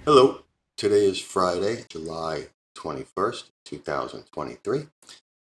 Hello, today is Friday, July 21st, 2023.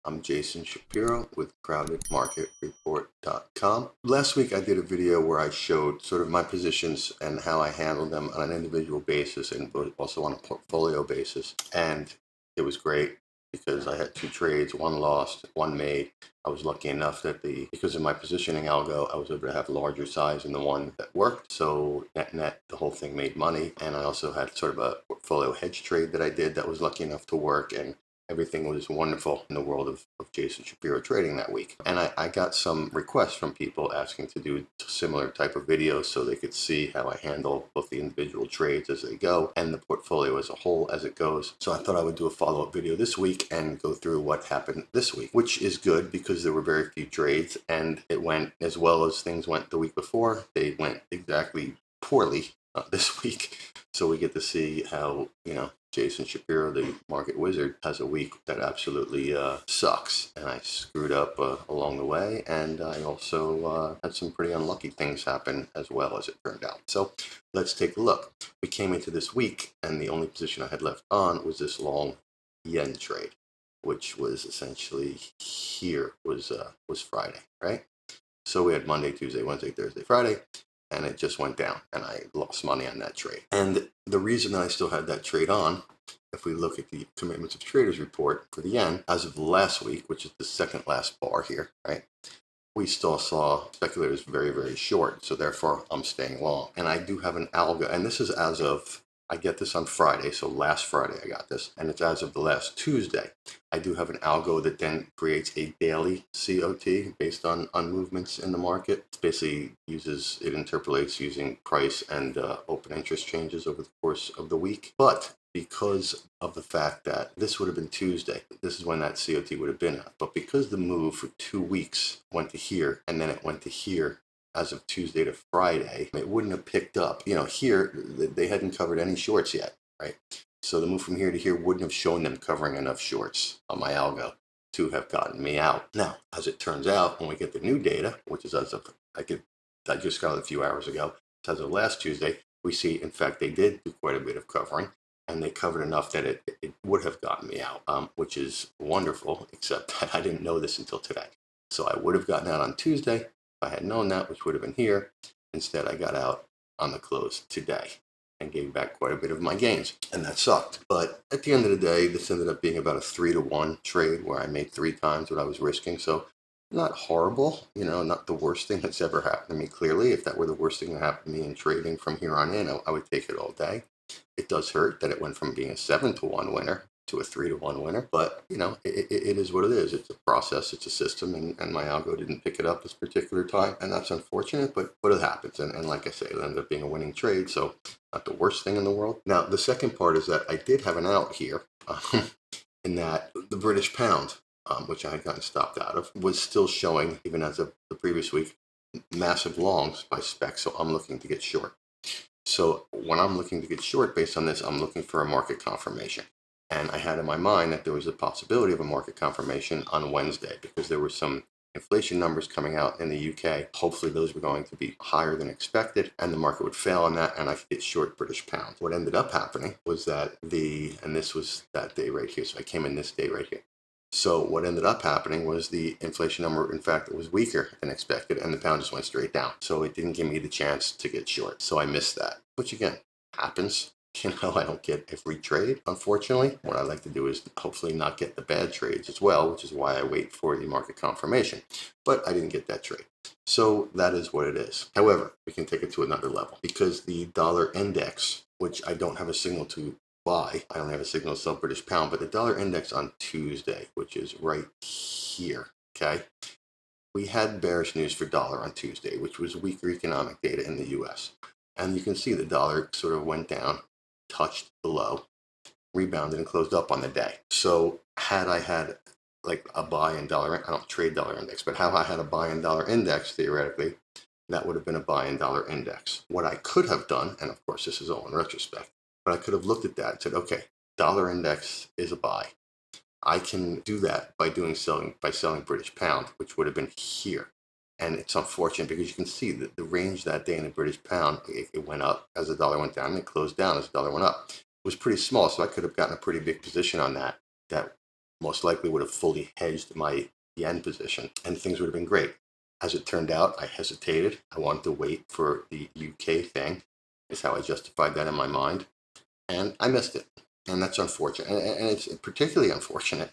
I'm Jason Shapiro with crowdedmarketreport.com. Last week I did a video where I showed sort of my positions and how I handle them on an individual basis and also on a portfolio basis. And it was great because I had two trades, one lost, one made. I was lucky enough that because of my positioning algo, I was able to have larger size in the one that worked. So net, the whole thing made money. And I also had sort of a portfolio hedge trade that I did that was lucky enough to work. And everything was wonderful in the world of Jason Shapiro trading that week. And I got some requests from people asking to do similar type of videos so they could see how I handle both the individual trades as they go and the portfolio as a whole as it goes. So I thought I would do a follow-up video this week and go through what happened this week, which is good because there were very few trades and it went as well as things went the week before. They went exactly poorly this week. So we get to see how, Jason Shapiro, the market wizard, has a week that absolutely sucks. And I screwed up along the way. And I also had some pretty unlucky things happen as well, as it turned out. So let's take a look. We came into this week, and the only position I had left on was this long yen trade, which was essentially here was Friday, right? So we had Monday, Tuesday, Wednesday, Thursday, Friday, and it just went down, and I lost money on that trade. And the reason I still had that trade on, if we look at the Commitments of Traders report for the yen, as of last week, which is the second last bar here, right, we still saw speculators very, very short, so therefore I'm staying long. And I do have an algo, and this is as of, I get this on Friday, so last Friday I got this, and it's as of the last Tuesday. I do have an algo that then creates a daily COT based on movements in the market. It basically it interpolates using price and open interest changes over the course of the week. But because of the fact that this would have been Tuesday, this is when that COT would have been at. But because the move for 2 weeks went to here and then it went to here as of Tuesday to Friday, it wouldn't have picked up. Here they hadn't covered any shorts yet, right? So the move from here to here wouldn't have shown them covering enough shorts on my algo to have gotten me out. Now, as it turns out, when we get the new data, which is as of, I just got it a few hours ago, it's as of last Tuesday, we see, in fact, they did do quite a bit of covering, and they covered enough that it would have gotten me out, which is wonderful, except that I didn't know this until today. So I would have gotten out on Tuesday if I had known that, which would have been here. Instead, I got out on the close today and gave back quite a bit of my gains, and that sucked. But at the end of the day, this ended up being about a 3-to-1 trade where I made 3 times what I was risking. So not horrible, not the worst thing that's ever happened to me. Clearly, if that were the worst thing that happened to me in trading from here on in, I would take it all day. It does hurt that it went from being a 7-to-1 winner to a 3-to-1 winner, but it is what it is. It's a process, it's a system, and my algo didn't pick it up this particular time, and that's unfortunate, but it happens. And like I say, it ended up being a winning trade, so not the worst thing in the world. Now, the second part is that I did have an out here, in that the British pound, which I had gotten stopped out of, was still showing, even as of the previous week, massive longs by spec, so I'm looking to get short. So when I'm looking to get short based on this, I'm looking for a market confirmation. And I had in my mind that there was a possibility of a market confirmation on Wednesday because there were some inflation numbers coming out in the UK. Hopefully those were going to be higher than expected and the market would fail on that and I could get short British pound. What ended up happening was that and this was that day right here. So I came in this day right here. So what ended up happening was the inflation number, in fact, it was weaker than expected, and the pound just went straight down. So it didn't give me the chance to get short. So I missed that, which again, happens. I don't get every trade, unfortunately. What I like to do is hopefully not get the bad trades as well, which is why I wait for the market confirmation. But I didn't get that trade. So that is what it is. However, we can take it to another level because the dollar index, which I don't have a signal to buy. I only have a signal to sell British pound, but the dollar index on Tuesday, which is right here, okay? We had bearish news for dollar on Tuesday, which was weaker economic data in the US. And you can see the dollar sort of went down, touched the low, rebounded, and closed up on the day. So had I had like a buy in dollar, I don't trade dollar index, but how I had a buy in dollar index, theoretically, that would have been a buy in dollar index. What I could have done, and of course this is all in retrospect, but I could have looked at that and said, okay, dollar index is a buy. I can do that by selling British pound, which would have been here. And it's unfortunate because you can see that the range that day in the British pound, it went up as the dollar went down, and it closed down as the dollar went up. It was pretty small, so I could have gotten a pretty big position on that. That most likely would have fully hedged my yen position, and things would have been great. As it turned out, I hesitated. I wanted to wait for the UK thing, is how I justified that in my mind, and I missed it. And that's unfortunate. And it's particularly unfortunate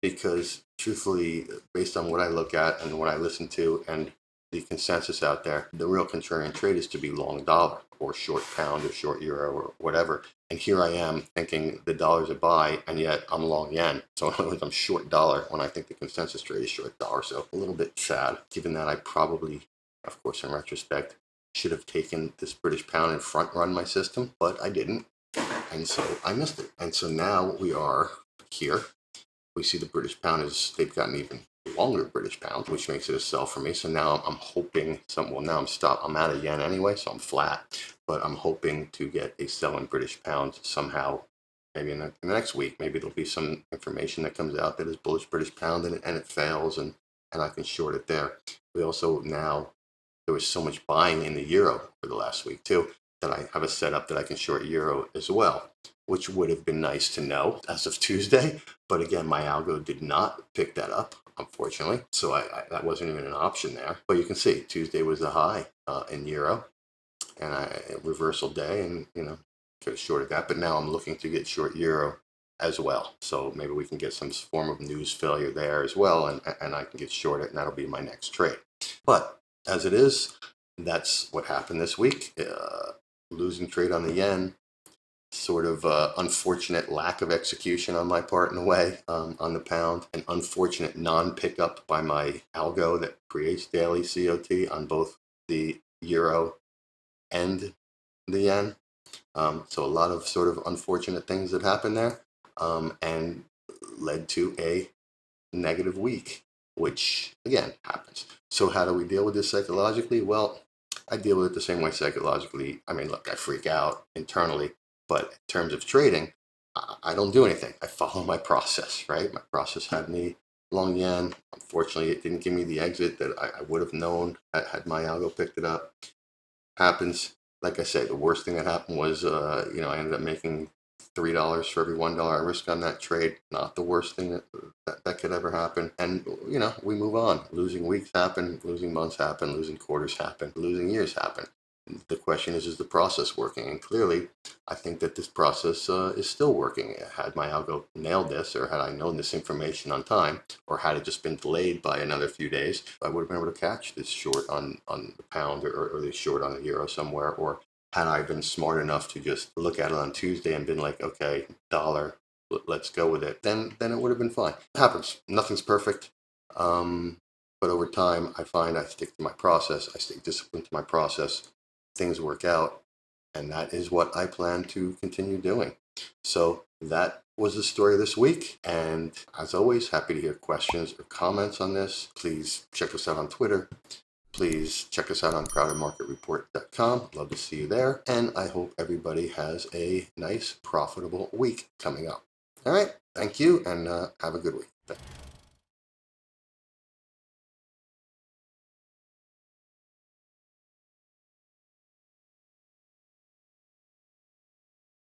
because, truthfully, based on what I look at and what I listen to and the consensus out there, the real contrarian trade is to be long dollar or short pound or short euro or whatever. And here I am thinking the dollar's a buy, and yet I'm long yen. So in other words, I'm short dollar when I think the consensus trade is short dollar. So a little bit sad, given that I probably, of course, in retrospect, should have taken this British pound and front run my system, but I didn't. And so I missed it. And so now we are here. We see the British pound is, they've gotten even longer British pound, which makes it a sell for me. So now I'm hoping now I'm out of yen anyway, so I'm flat, but I'm hoping to get a sell in British pound somehow, maybe in the next week. Maybe there'll be some information that comes out that is bullish British pound, and it fails, and I can short it there. We also now, there was so much buying in the euro for the last week too, that I have a setup that I can short euro as well, which would have been nice to know as of Tuesday. But again, my algo did not pick that up, unfortunately. So that wasn't even an option there. But you can see Tuesday was the high in euro, and reversal day, and could have shorted that. But now I'm looking to get short euro as well. So maybe we can get some form of news failure there as well, and I can get short it, and that'll be my next trade. But as it is, that's what happened this week. Losing trade on the yen, sort of unfortunate lack of execution on my part in a way on the pound, an unfortunate non-pickup by my algo that creates daily COT on both the euro and the yen. So a lot of sort of unfortunate things that happened there, and led to a negative week, which again happens. So how do we deal with this psychologically? Well, I deal with it the same way psychologically. I mean, look, I freak out internally, but in terms of trading, I don't do anything. I follow my process, right? My process had me long yen. Unfortunately, it didn't give me the exit that I would have known had my algo picked it up. Happens. Like I say, the worst thing that happened was, I ended up making $3 for every $1 risk on that trade. Not the worst thing that could ever happen. And we move on. Losing weeks happen, losing months happen, losing quarters happen, losing years happen. The question is the process working? And clearly, I think that this process is still working. Had my algo nailed this, or had I known this information on time, or had it just been delayed by another few days, I would have been able to catch this short on the pound, or this short on the euro somewhere. Or had I been smart enough to just look at it on Tuesday and been like, okay, dollar, let's go with it, then it would have been fine. It happens. Nothing's perfect. But over time, I find I stick to my process. I stay disciplined to my process. Things work out, and that is what I plan to continue doing. So that was the story this week, and as always, happy to hear questions or comments on this. Please check us out on Twitter. Please check us out on crowdedmarketreport.com. Love to see you there, and I hope everybody has a nice, profitable week coming up. All right, thank you, and have a good week. Thanks.